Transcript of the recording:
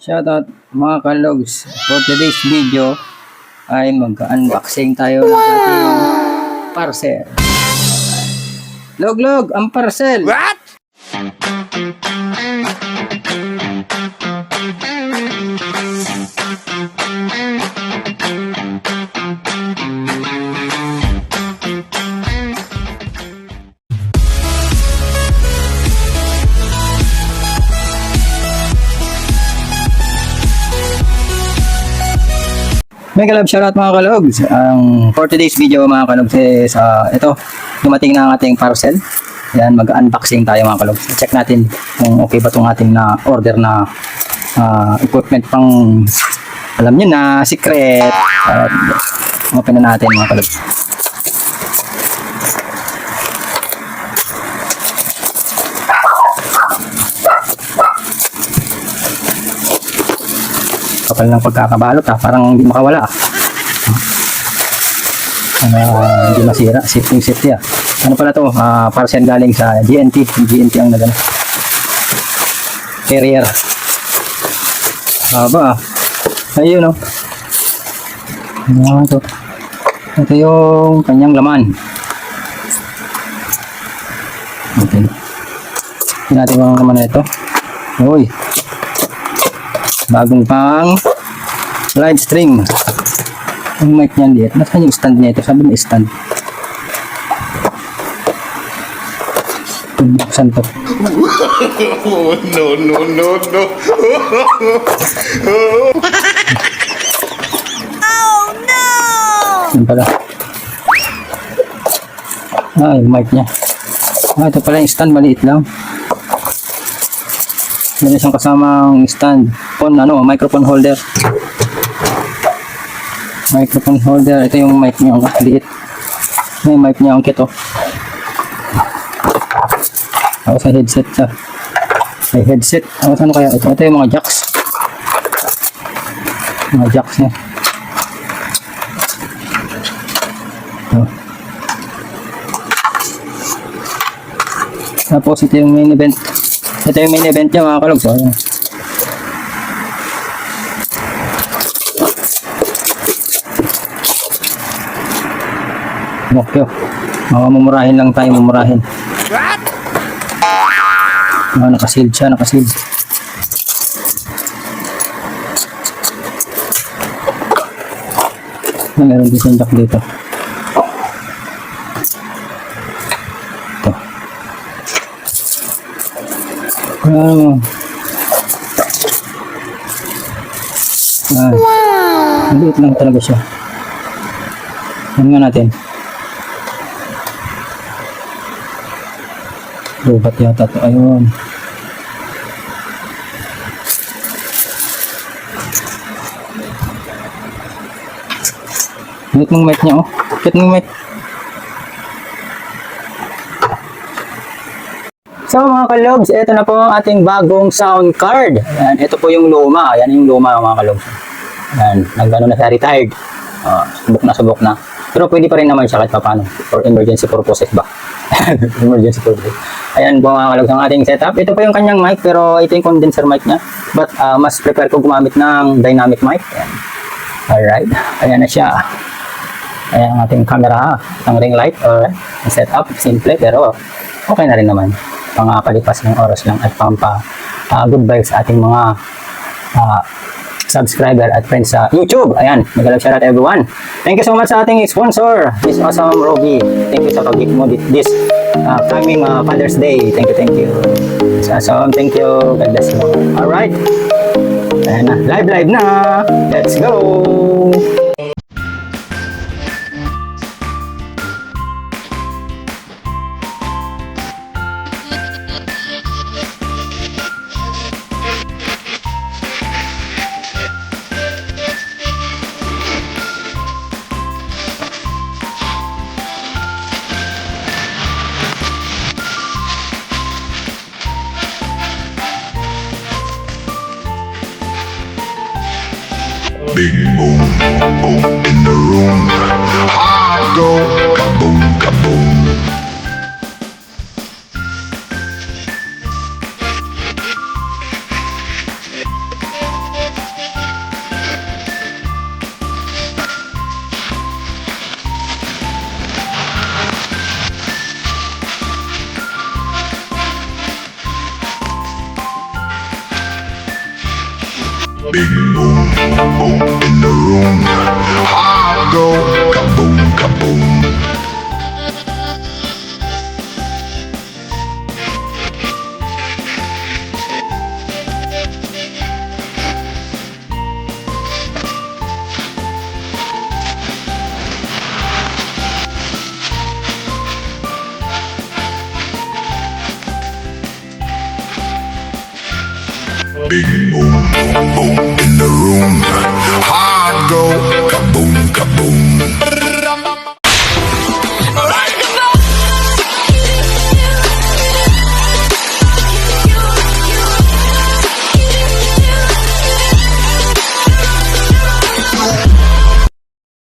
Shoutout mga kalogs. For today's video ay mag-unboxing tayo ng ating parcel. Log, ang parcel! What? Mega love shoutout mga kalogs. For today's video mga kalogs is ito, dumating na ang ating parcel. Yan, mag-unboxing tayo mga kalogs. Check natin kung okay ba itong ating na order na equipment pang, alam nyo na, secret. Open na natin mga kalogs. Kapal ng pagkakabalot parang hindi makawala hindi masira, safety ano pala to, parcel galing sa GNT ang nagano carrier haba ayun ito yung kanyang laman. Okay, tingnan natin ang laman na ito. Uy, bagong pang live stream. Yung mic niyan dito. Nasaan yung stand niya ito? Sabi na stand. Saan to? No. Oh no! Yan pala. Yung mic niya. Ito pala yung stand. Maliit lang. Meron siyang kasamang stand. Microphone holder. Microphone holder. Ito yung mic niya. Ang liit. May mic niya. Ang kito. Ako sa headset siya. May headset. Ano kaya ito? Ito yung mga jacks. Mga jacks niya. Ito. Tapos ito yung main event. Ito yung main event niya mga kalogs. Ayan. Nokyo. Mamumurahin lang tayo, mumurahin. Nakasealed siya, nakasealed. Meron din siyang jack dito. Ito. Maliit lang talaga siya. Ano nga natin? Lubat yata ito. Ayun. Lit mong mic niya, Lit mong mic. So mga kalogs, ito na po ang ating bagong sound card. Ayan, ito po yung luma. Ayan yung luma mga kalogs. Ayan, nagano na siya, retired. Subok na. Pero pwede pa rin naman siya kahit paano. For emergency purposes ba? Emergency purposes. Ayan po mga kalogs ang ating setup. Ito po yung kanyang mic, pero ito yung condenser mic niya. But mas prefer ko gumamit ng dynamic mic. Ayan. Alright. Ayan na siya. Ayan ang ating camera. Ang ring light. Alright. Ang setup. Simple pero okay na rin naman. Pangpalipas ng oras lang at good vibes sa ating mga subscriber at friends sa YouTube. Ayan, magalang shoutout everyone. Thank you so much sa ating sponsor, Miss Awesome Roby. Thank you sa pag-gift mo this coming Father's Day. Thank you. Miss Awesome, thank you. God bless you. Alright. Ayan na, live na. Let's go. Big boom, boom in the room. I go kaboom, kaboom. Big boom, boom in the room. I go kaboom, kaboom. Big